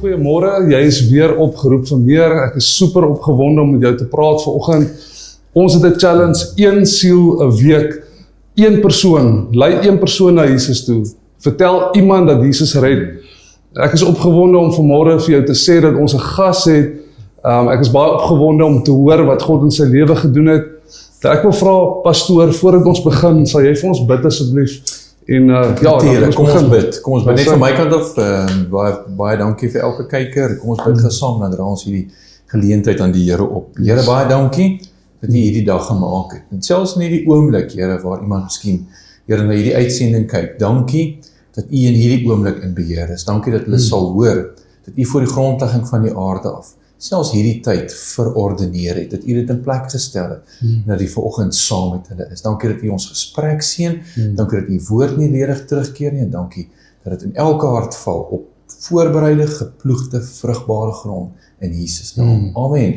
Goeiemôre, jy is weer opgeroep vir meer. Ek is super opgewonde om met jou te praat vanoggend. Ons het 'n challenge, 1 siel 'n week, 1 persoon, lei 1 persoon na Jesus toe. Vertel iemand dat Jesus red. Ek is opgewonde om vanmôre vir jou te sê dat ons 'n gas het. Ek is baie opgewonde om te hoor wat God in sy lewe gedoen het. Ek wil vra, pastoor, voordat ons begin, sal jy vir ons bid asseblief? En natuurlijk, kom ons bid. Kom ons bid. Net van my kant af, baie dankie vir elke kyker. Kom ons bid gesaam, dan dra ons hierdie geleentheid aan die Here op. Here, baie dankie dat U hierdie dag gemaak het. En selfs in hierdie oomblik, Here, waar iemand miskien, Here, na hierdie uitsending kyk, dankie dat U in hierdie oomblik in beheer is. Dankie dat hulle sal hoor, dat U voor die grondlegging van die aarde af, selfs hierdie tyd verordeneer het, dat U dit in plek gestel het, en dat U vanoggend saam met hulle is. Dankie dat U ons gesprek seën, dankie dat U woord nie ledig terugkeer nie, en dankie dat dit in elke hart val, op voorbereide, geploegde, vrugbare grond, in Jesus naam. Amen.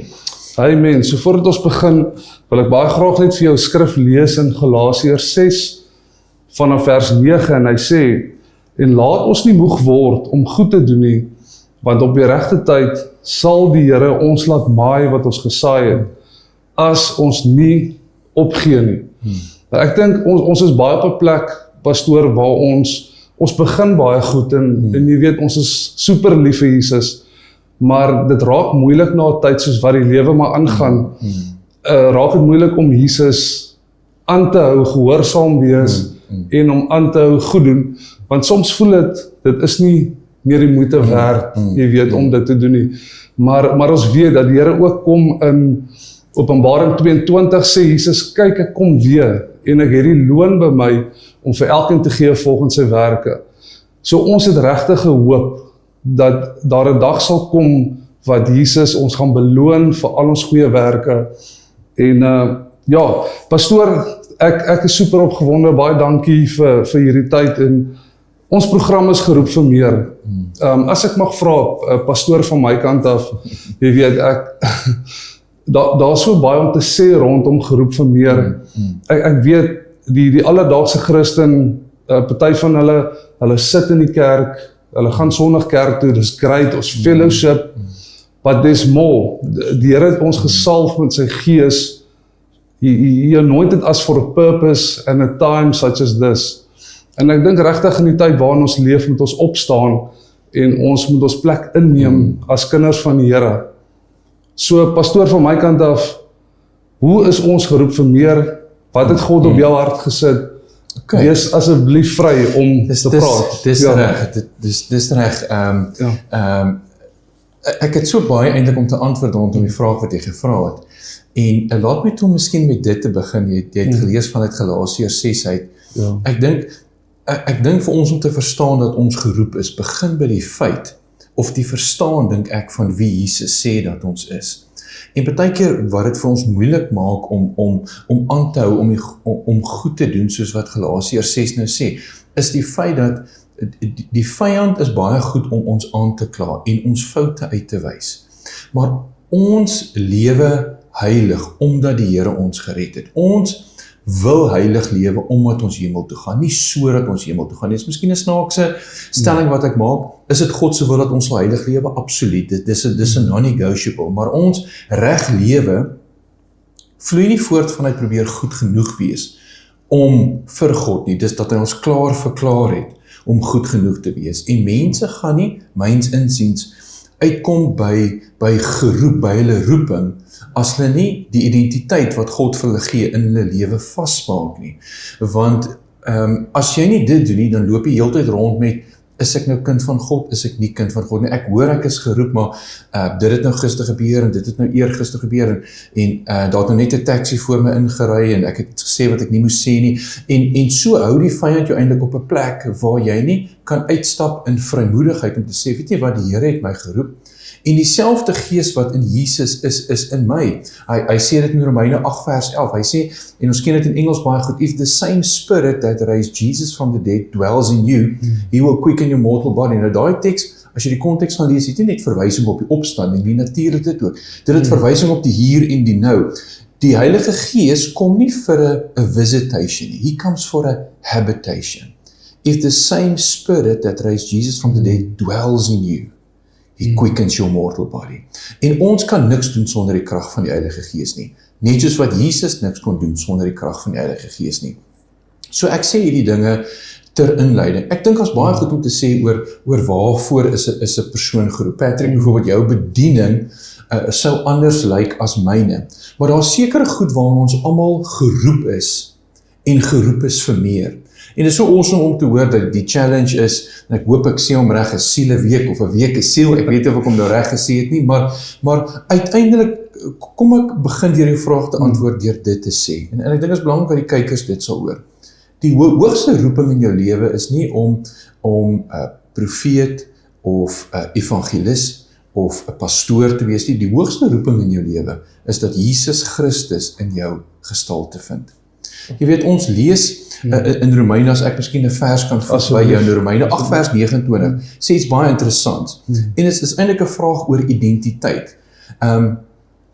Amen. So voordat ons begin, wil ek baie graag net vir jou skrif lees in Galasiërs 6, vanaf vers 9, en hy sê, en laat ons nie moeg word om goed te doen nie, want op die regte tyd sal die Here ons laat maai wat ons gesaai het, as ons nie opgee nie. Ek dink ons is baie op 'n plek, pastoor, waar ons begin baie goed, en jy weet, ons is super lief vir Jesus, maar dit raak moeilik na 'n tyd soos wat die lewe maar aangaan, raak dit moeilik om Jesus aan te hou, gehoorsaam wees, en om aan te hou goed doen, want soms voel dit is nie meer die moeite werd, jy weet, om dit te doen nie. Maar ons weet dat die Here ook kom in Openbaring 22 sê Jesus, kyk, ek kom weer, en ek het die loon by my, om vir elkeen te gee volgens sy werke. So ons het regtig gehoop, dat daar 'n dag sal kom, wat Jesus ons gaan beloon vir al ons goeie werke. En pastoor, ek is super opgewonde, baie dankie vir hierdie tyd, en ons program is geroep vir meer. As ek mag vra, pastoor van my kant af, jy weet, daar is so baie om te sê rondom geroep vir meer. Ek weet, die alledaagse Christen, party van hulle sit in die kerk, hulle gaan Sondag kerk toe, dis great, ons fellowship, but there's more. Die Here het ons gesalf met sy gees. He anointed us for a purpose and a time such as this. En ek dink regtig in die tyd waarin ons leef, moet ons opstaan, en ons moet ons plek inneem as kinders van die Here. So, pastoor van my kant af, hoe is ons geroep vir meer? Wat het God op jou hart gesit? Wees asseblief vry om te praat. Dis reg. Ek het so baie eintlik om te antwoord rondom die vraag wat jy gevra het. En laat my toe miskien met dit te begin. Jy het gelees vanuit Galasiërs 6 uit. Ek dink vir ons om te verstaan dat ons geroep is, begin by die feit, of die verstaan, dink ek, van wie Jesus sê dat ons is. En partykeer wat dit vir ons moeilik maak om aan te hou, om goed te doen, soos wat Galasiërs 6 nou sê, is die feit dat die vyand is baie goed om ons aan te kla en ons foute uit te wys. Maar ons lewe heilig omdat die Here ons gered het. Ons wil heilig lewe omdat ons hemel toe gaan, nie sodat ons hemel toe gaan. Dit is miskien 'n snaakse stelling wat ek maak. Is dit God se wil dat ons sal heilig lewe? Absoluut. Dis 'n non-negotiable, maar ons reg lewe vloei nie voort vanuit probeer goed genoeg wees om vir God nie. Dis dat hy ons klaar verklaar het om goed genoeg te wees. En mense gaan nie, myns insiens, uitkom by geroep, by hulle roeping, as hulle nie die identiteit wat God vir hulle gee in hulle lewe vasmaak nie. Want as jy nie dit doen nie, dan loop jy heeltyd rond met, is ek nou kind van God, is ek nie kind van God nie. Ek hoor ek is geroep, maar dit het nou gister gebeur, en dit het nou eergister gebeur, en daar het nou net 'n taxi voor my ingery, en ek het gesê wat ek nie moes sê nie, en so hou die vyand jou eintlik op 'n plek, waar jy nie kan uitstap in vrymoedigheid, om te sê, weet jy wat, die Here het my geroep, en dieselfde gees wat in Jesus is in my. Hy sê dit in Romeine 8 vers 11, hy sê, en ons ken dit in Engels baie goed, if the same spirit that raised Jesus from the dead dwells in you, he will quicken your mortal body. Nou daai teks, as jy die konteks gaan lees, het nie net verwysing op die opstanding, nie natuurlik dit ook. Dit het verwysing op die hier en die nou. Die Heilige Gees kom nie vir 'n visitation nie, he comes for a habitation. If the same spirit that raised Jesus from the dead dwells in you, He quickens your mortal body. En ons kan niks doen sonder die krag van die Heilige Gees nie. Net soos wat Jesus niks kon doen sonder die krag van die Heilige Gees nie. So ek sê hierdie dinge ter inleiding. Ek dink ons baie goed om te sê oor waarvoor is 'n persoon geroep. Patrick, byvoorbeeld jou bediening sou anders lyk as myne. Maar daar is sekere goed waarin ons almal geroep is en geroep is vir meer. En dit is so awesome om te hoor dat die challenge is, en ek hoop ek sê hom reg, 'n sieleweek of 'n week 'n siel, ek weet nie of ek hom nou reg gesê het nie, maar uiteindelik kom ek begin deur jou vraag te antwoord deur dit te sê. En ek dink dit is belangrik dat die kykers dit sal hoor. Die hoogste roeping in jou lewe is nie om 'n profeet of 'n evangelis of 'n pastoor te wees nie. Die hoogste roeping in jou lewe is dat Jesus Christus in jou gestalte vind. Jy weet, ons lees in Romeine, as ek miskien 'n vers kan vat by jou, in Romeine 8 vers 29, sê iets baie interessants. En dit is eintlik 'n vraag oor identiteit.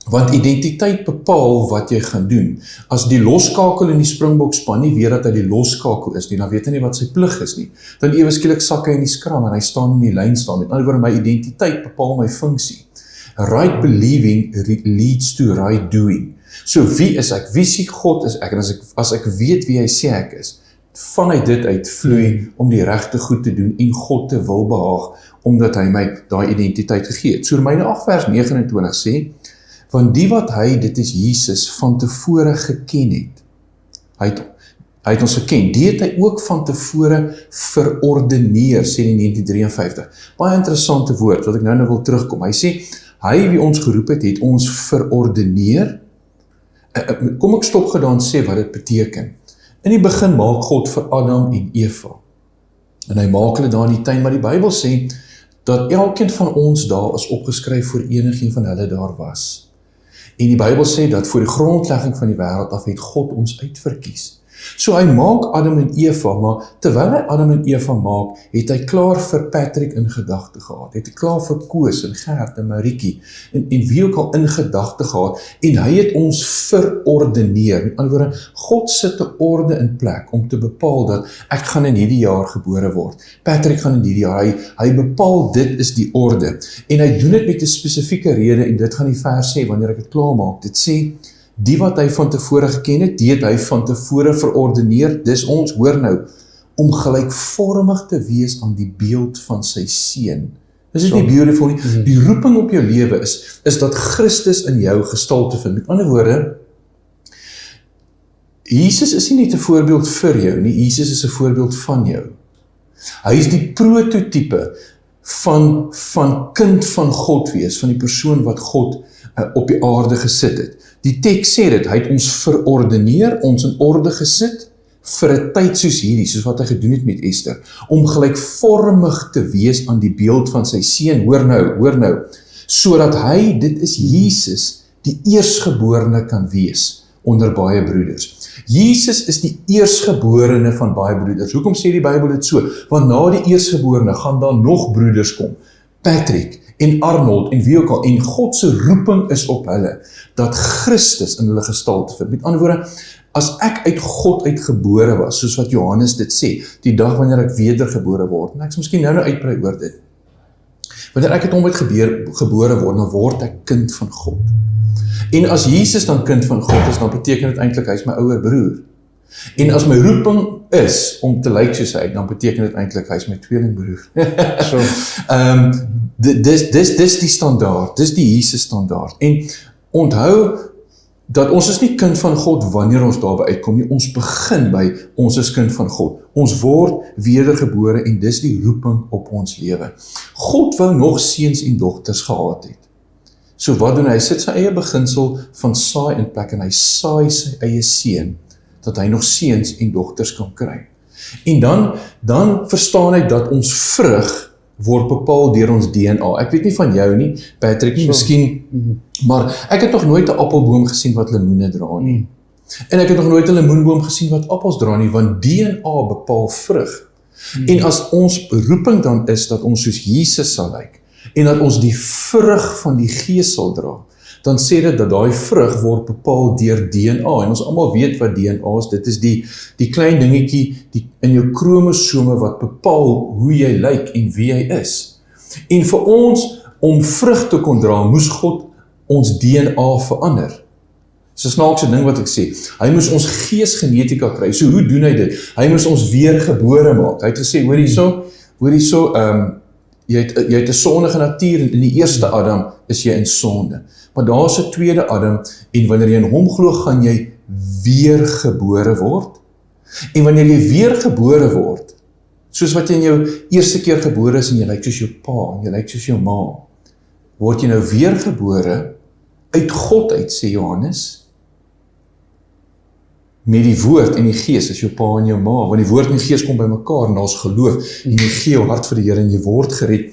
Want identiteit bepaal wat jy gaan doen. As die loskakel in die Springbokspan nie weet dat hy die loskakel is nie, dan weet hy nie wat sy plig is nie. Dan ewe skielik sak hy in die skram en hy staan in die lyn staan. Met ander woorde, my identiteit bepaal my funksie. Right believing leads to right doing. So wie is ek? Wie sê God is ek? En as ek weet wie hy sê ek is, vanuit dit uit vloei om die regte goed te doen en God te wil behaag, omdat hy my daai identiteit gegee het. So Romeine 8 vers 29 sê, want die wat hy, dit is Jesus, van tevore geken het. Hy het ons geken. Die het hy ook van tevore verordeneer, sê in 1953. Baie interessante woord, wat ek nou wil terugkom. Hy sê, hy wie ons geroep het ons verordeneer. Kom ek stop gedaan sê wat dit beteken. In die begin maak God vir Adam en Eva. En hy maak hulle daar in die tuin, maar die Bybel sê, dat elkeen van ons daar is opgeskryf voor enigeen van hulle daar was. En die Bybel sê dat voor die grondlegging van die wêreld af het God ons uitverkies. So hy maak Adam en Eva, maar terwyl hy Adam en Eva maak, het hy klaar vir Patrick in gedagte gehad, het hy klaar vir Koos en Gert en Marietjie, en wie ook al in gedagte gehad, en hy het ons verordeneer. Met ander woorde, God sit 'n orde in plek om te bepaal dat ek gaan in hierdie jaar gebore word. Patrick gaan in hierdie jaar, hy bepaal dit is die orde. En hy doen dit met 'n spesifieke rede, en dit gaan die vers sê, wanneer ek dit klaar maak. Dit sê, die wat hy van tevore geken het, die het hy van tevore verordeneer, dis ons, hoor nou, om gelykvormig te wees aan die beeld van sy seun. Dis is nie beautiful nie. Die roeping op jou lewe is dat Christus in jou gestalte vind. Met ander woorde, Jesus is nie net 'n voorbeeld vir jou nie, Jesus is 'n voorbeeld van jou. Hy is die prototype van kind van God wees, van die persoon wat God op die aarde gesit het. Die teks sê dit, hy het ons verordeneer, ons in orde gesit, vir 'n tyd soos hierdie, soos wat hy gedoen het met Esther, om gelykvormig te wees aan die beeld van sy seun, hoor nou, sodat hy, dit is Jesus, die eersgeborene kan wees, onder baie broeders. Jesus is die eersgeborene van baie broeders. Hoekom sê die Bybel dit so? Want na die eersgeborene gaan daar nog broeders kom. Patrick en Arnold en wie ook al, en God se roeping is op hulle, dat Christus in hulle gestalte vind. Met ander woorde, as ek uit God uitgebore was, soos wat Johannes dit sê, die dag wanneer ek wedergebore word, en ek is miskien nou uitbrei oor dit, wanneer ek uit hom gebore word, dan word ek kind van God. En as Jesus dan kind van God is, dan beteken dit eintlik hy is my ouer broer. En as my roeping is om te lyk soos hy, dan beteken dit eintlik hy is my tweelingbroer. So, dis die standaard, dis die Jesus standaard. En onthou dat ons is nie kind van God wanneer ons daarby uitkom nie, ons begin by ons is kind van God. Ons word wedergebore en dis die roeping op ons lewe. God wou nog seuns en dogters gehad het. So wat doen hy? Hy sit sy eie beginsel van saai in plek en hy saai sy eie seun, dat hy nog seuns en dogters kan kry. En dan verstaan hy dat ons vrug word bepaal deur ons DNA. Ek weet nie van jou nie, Patrick nie, miskien, maar ek het nog nooit 'n appelboom gesien wat lemoene dra nie. En ek het nog nooit 'n lemoenboom gesien wat appels dra nie, want DNA bepaal vrug. En as ons roeping dan is dat ons soos Jesus sal lyk, en dat ons die vrug van die Gees sal dra, dan sê dit dat daai vrug word bepaal deur DNA, en ons almal weet wat DNA is, dit is die klein dingetjie in jou kromosome wat bepaal hoe jy lyk en wie jy is. En vir ons, om vrug te kon dra, moes God ons DNA verander. Dis 'n snaakse ding wat ek sê. Hy moes ons geesgenetika kry. So hoe doen hy dit? Hy moes ons weergebore maak. Hy het gesê, hoor hierso, jy het 'n sondige natuur en in die eerste Adam is jy in sonde. Maar daar is 'n tweede Adam en wanneer jy in hom glo, gaan jy weergebore word. En wanneer jy weergebore word, soos wat jy in jou eerste keer gebore is en jy lyk soos jou pa en jy lyk soos jou ma, word jy nou weergebore uit God uit, sê Johannes, met die woord en die gees is jou pa en jou ma, want die woord en die gees kom by mekaar en daar is geloof en jy gee jou hart vir die Here en jy word gered.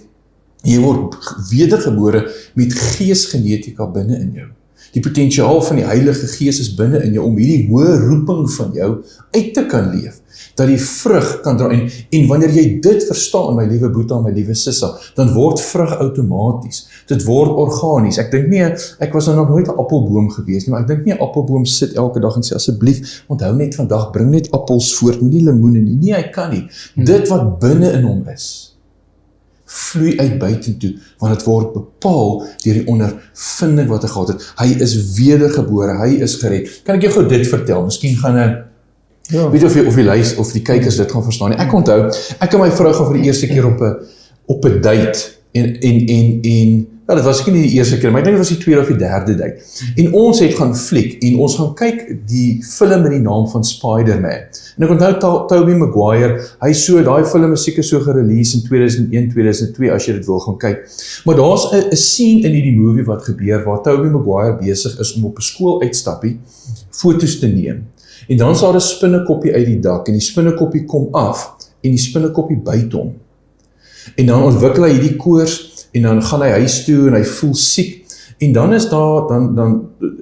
Jy word wedergebore met geesgenetika binne in jou. Die potensiaal van die Heilige Gees is binne in jou om hierdie hoë roeping van jou uit te kan leef, dat die vrug kan dra, en wanneer jy dit verstaan, my liewe Boeta, my liewe Sissa, dan word vrug outomaties, dit word organies. Ek dink nie, ek was nog nooit 'n appelboom gewees nie, maar ek dink nie 'n appelboom sit elke dag en sê, asseblief, onthou net vandag, bring net appels voort, nie lemoene nie, nee, hy kan nie. Dit wat binne in hom is, vloei uit buitentoe, want het word bepaal deur die ondervinding wat hy gehad het. Hy is wedergebore, hy is gered. Kan ek jou gou dit vertel? Miskien gaan weet of die luister of die kykers dit gaan verstaan nie. Ek onthou, ek en my vrou gaan vir die eerste keer op 'n date en ja, dit was nie die eerste keer, maar ek dink dit was die tweede of die derde date. En ons het gaan fliek en ons gaan kyk die film in die naam van Spider-Man. En ek onthou Tobey Maguire, daai film is seker so gerelease in 2001, 2002 as jy dit wil gaan kyk. Maar daar's 'n scene in hierdie movie wat gebeur waar Tobey Maguire besig is om op 'n skool uitstappie foto's te neem. En dan is daar 'n spinnekoppie uit die dak en die spinnekoppie kom af en die spinnekoppie byt hom. En dan ontwikkel hy hierdie koors en dan gaan hy huis toe en hy voel siek. En dan is daar,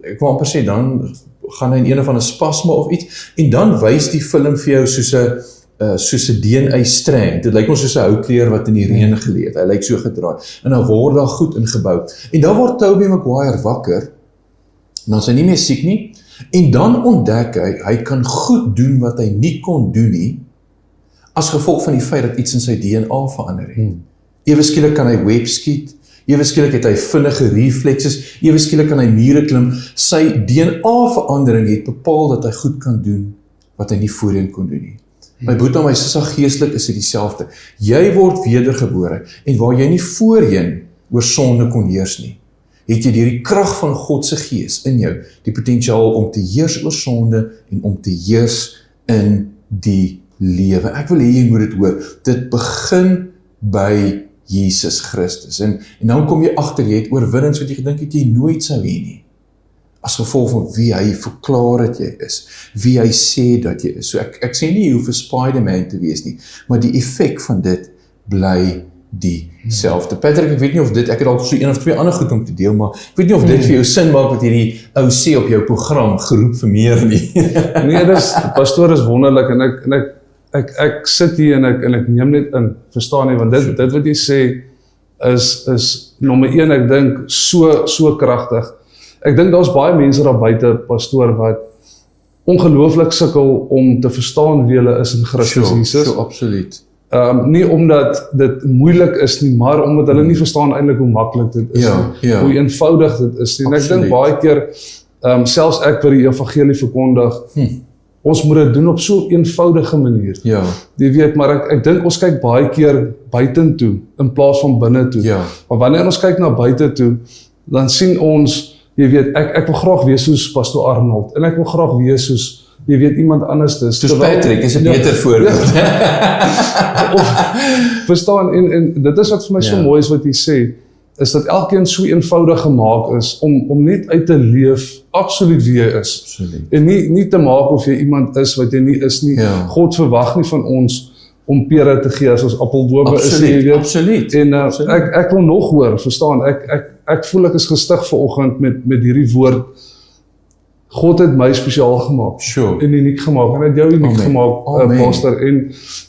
ek wil amper sê, dan gaan hy in een of ander spasme of iets, en dan wys die film vir jou soos 'n DNA-strand. Dit lyk ons soos 'n houtkleer wat in die reën gelê het. Hy lyk so gedraai. En dan word daar goed ingebou. En dan word Tobey Maguire wakker, en dan is hy nie meer siek nie, en dan ontdek hy kan goed doen wat hy nie kon doen nie, as gevolg van die feit dat iets in sy DNA verander het. Ewe skielik kan hy web skiet, ewe skielik het hy vinnige reflexes, ewe skielik kan hy mure klim. Sy DNA-verandering het bepaal dat hy goed kan doen wat hy nie voorheen kon doen nie. My Boeta, my Sissa, geestelik is dit dieselfde. Jy word wedergebore en waar jy nie voorheen oor sonde kon heers nie, het jy deur die krag van God se Gees in jou die potensiaal om te heers oor sonde en om te heers in die lewe. Ek wil hê jy moet dit hoor. Dit begin by Jesus Christus. En dan kom jy agter, jy het oorwinnings wat jy gedink het jy nooit sou hê nie. As gevolg van wie hy verklaar het jy is, wie hy sê dat jy is. So ek sê nie jy hoef 'n Spider-Man te wees nie, maar die effek van dit bly dieselfde. Patrick, ek weet nie of dit, ek het al so 1 of 2 ander goed om te deel, maar ek weet nie of dit vir jou sin maak wat hierdie ou sê op jou program, geroep vir meer nie. Nee, pastoor is wonderlik en ek sit hier en ek neem net in, verstaan nie, want dit wat jy sê is nommer 1, ek dink so kragtig. Ek dink daar's baie mense daar buite, pastoor, wat ongelooflik sukkel om te verstaan wie hulle is in Christus Jesus. So, absoluut. Nie omdat dit moeilik is nie, maar omdat hulle nie verstaan eintlik hoe maklik dit is, hoe eenvoudig dit is nie. En ek dink baie keer, selfs ek wat die evangelie verkondig, ons moet dit doen op so 'n eenvoudige manier. Ja. Jy weet, maar ek dink ons kyk baie keer buitentoe in plaas van binne toe. Ja. Maar wanneer ons kyk na buite toe, dan sien ons, jy weet, ek wil graag wees soos Pastor Arnold en ek wil graag wees soos, jy weet, iemand anders is. Soos Patrick is 'n beter voorbeeld. Verstaan, en dit is wat vir my so mooi is wat jy sê, is dat elkeen so eenvoudig gemaak is om net uit te leef absoluut wie jy is. Absoluut. En nie te maak of jy iemand is wat jy nie is nie. Ja. God verwag nie van ons om pere te gee as ons appelbome is nie, jy weet. Absoluut. En ek wil nog hoor, verstaan, ek voel ek is gestig vanoggend met hierdie woord. God het my spesiaal gemaak, en uniek gemaak, en het jou uniek gemaak, pastor,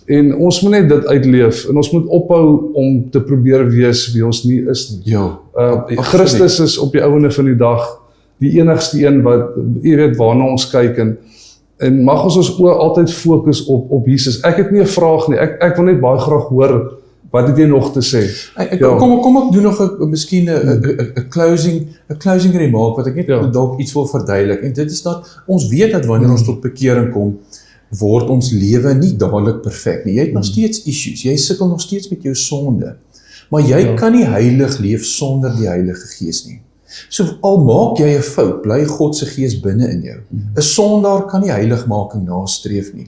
en ons moet net dit uitleef, en ons moet ophou om te probeer wees wie ons nie is nie. Christus is op die ouene van die dag, die enigste een wat, jy weet, waarna ons kyk, en mag ons oë altyd fokus op Jesus. Ek het nie 'n vraag nie, ek wil net baie graag hoor Wat het jy nog te sê? Kom ek doen nog miskien 'n closing remark wat ek net dalk iets wil verduidelik. En dit is dat ons weet dat wanneer ons tot bekering kom, word ons lewe nie dadelik perfek nie. Jy het nog steeds issues. Jy sukkel nog steeds met jou sonde. Maar jy kan nie heilig leef sonder die Heilige Gees nie. So al maak jy 'n fout, bly God se Gees binne in jou. 'n Sondaar kan nie heiligmaking nastreef nie.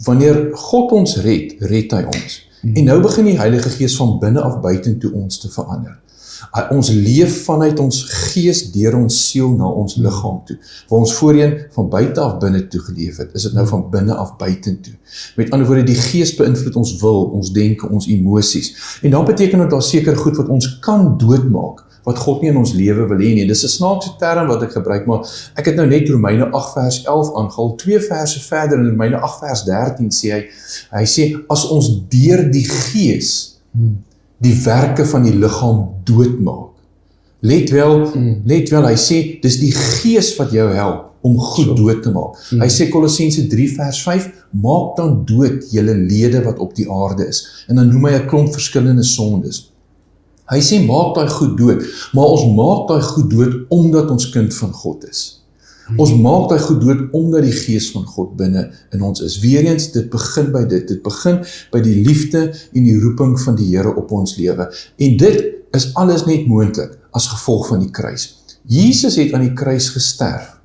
Wanneer God ons red hy ons. En nou begin die Heilige Gees van binne af buitentoe ons te verander. Ons leef vanuit ons gees deur ons siel na ons liggaam toe. Waar ons voorheen van buite af binne toe geleef het, is dit nou van binne af buitentoe. Met ander woorde, die gees beïnvloed ons wil, ons denke, ons emosies. En dan beteken dit daar seker goed wat ons kan doodmaak, wat God nie in ons lewe wil hê nie. Dis 'n snaakse term wat ek gebruik, maar ek het nou net Romeine 8 vers 11 aangehaal. 2 verse verder in Romeine 8 vers 13 sê hy sê, as ons deur die gees die werke van die liggaam doodmaak. Let wel, hy sê, dis die gees wat jou help om goed dood te maak. Hy sê Kolossense 3 vers 5, maak dan dood julle lede wat op die aarde is. En dan noem hy 'n klomp verskillende sondes. Hy sê, maak daai goed dood, maar ons maak daai goed dood omdat ons kind van God is. Ons maak daai goed dood omdat die gees van God binne in ons is. Weereens, dit begin by dit. Dit begin by die liefde en die roeping van die Here op ons lewe. En dit is alles net moontlik as gevolg van die kruis. Jesus het aan die kruis gesterf.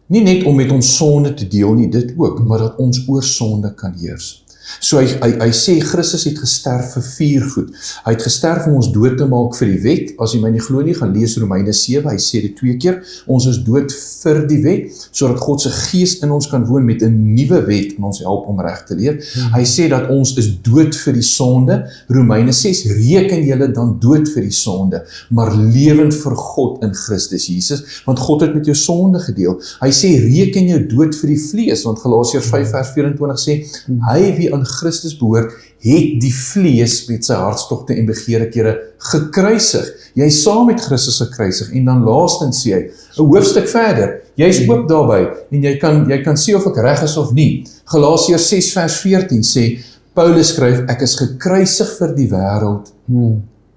Nie net om met ons sonde te deel nie, dit ook, maar dat ons oor sonde kan heers. So hy sê Christus het gesterf vir 4 goed. Hy het gesterf om ons dood te maak vir die wet. As jy my nie glo nie, gaan lees Romeine 7, hy sê dit 2 keer. Ons is dood vir die wet, sodat God se gees in ons kan woon met 'n nuwe wet en ons help om reg te leef. Hy sê dat ons is dood vir die sonde. Romeine 6, reken julle dan dood vir die sonde, maar lewend vir God in Christus Jesus, want God het met jou sonde gedeel. Hy sê reken jou dood vir die vlees, want Galasiërs 5 vers 24 sê, hy wie aan Christus behoort, het die vlees met sy hartstogte en begeerlikhede gekruisig. Jy is saam met Christus gekruisig. En dan laastens sê hy, 'n hoofstuk verder, jy is ook daarby, en jy kan sê of ek reg is of nie. Galasiërs 6 vers 14 sê, Paulus skryf, ek is gekruisig vir die wêreld.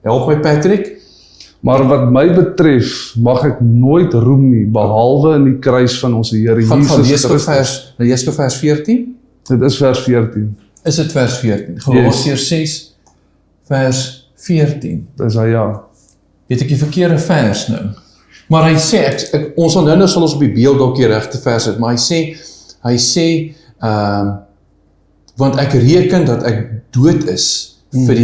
Help my Patrick? Maar wat my betref, mag ek nooit roem nie, behalwe in die kruis van ons Here Jesus Christus. Lees vers 14? Dit is vers 14. Is dit vers 14? Galasiërs 6 vers 14. Dis hy, ja. Het ek die verkeerde vers nou? Maar hy sê, ons sal nou sal ons op die beeld dalk die regte vers het, maar hy sê, want ek reken dat ek dood is vir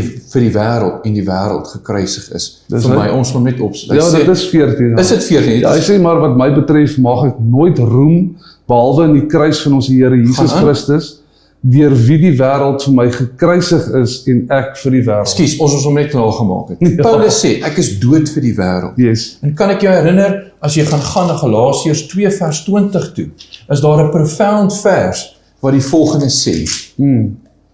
die wêreld en die wêreld gekruisig is. Dis vir my, ons moet net opsit. Ja, dit is 14. Is dit 14? Ja, hy sê, maar wat my betref, mag ek nooit roem, behalwe in die kruis van ons Here Jesus Christus, deur wie die wêreld vir my gekruisig is en ek vir die wêreld. Ekskuus, ons hom net klaar gemaak het. Ja. Paulus sê, ek is dood vir die wêreld. Yes. En kan ek jou herinner, as jy gaan na Galasiërs 2 vers 20 toe, is daar 'n profound vers wat die volgende sê.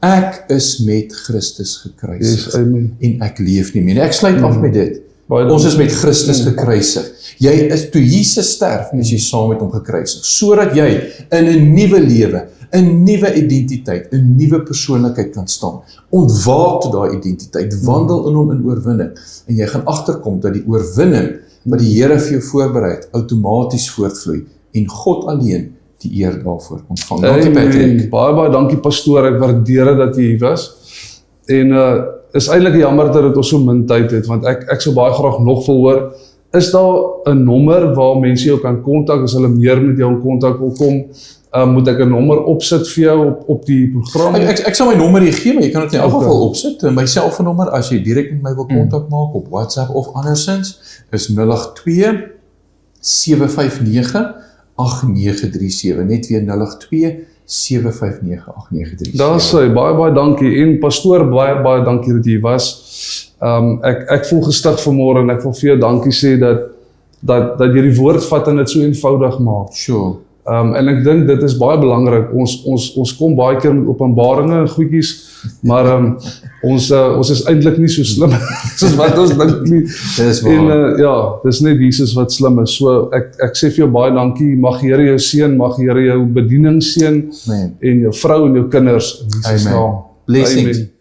Ek is met Christus gekruisig. Yes, amen. En ek leef nie meer. Ek sluit af met dit. Ons is met Christus gekruisig. Jy is, toe Jesus sterf, is jy saam met hom gekruisig, sodat jy in 'n nuwe lewe, 'n nuwe identiteit, 'n nuwe persoonlikheid kan staan. Ontwaak daai identiteit, wandel in hom in oorwinning, en jy gaan agterkom dat die oorwinning wat die Here vir jou voorberei het, outomaties voortvloei, en God alleen die eer daarvoor ontvang. Dankie Patrick. Baie dankie pastoor, ek waardeer dit dat jy hier was. En is eintlik jammer dat dit ons so min tyd het, want ek sou baie graag nog wil hoor. Is daar 'n nommer waar mense jou kan kontak as hulle meer met jou in kontak wil kom? Moet ek 'n nommer opsit vir jou op die program? Ek sal my nommer hier gee, maar jy kan dit in elk geval opsit. My selfoonnommer, as jy direk met my wil kontak maak op WhatsApp of andersins, is 082 759 8937. Net weer 082 759 8937. Daar sê, baie dankie. En pastoor, baie dankie dat jy was. Ek voel gestig vanmôre en ek wil vir jou dankie sê dat jy die woord vat en dit so eenvoudig maak. Sure. En ek dink dit is baie belangrik. Ons kom baie keer met openbaringe en goedjies, maar ons is eintlik nie so slim soos wat ons dink nie. Dis waar. En ja, dis net Jesus wat slim is. So ek sê vir jou baie dankie. Mag die Here jou seën, mag die Here jou bediening seën en jou vrou en jou kinders in Jesus naam. Blessings. Amen.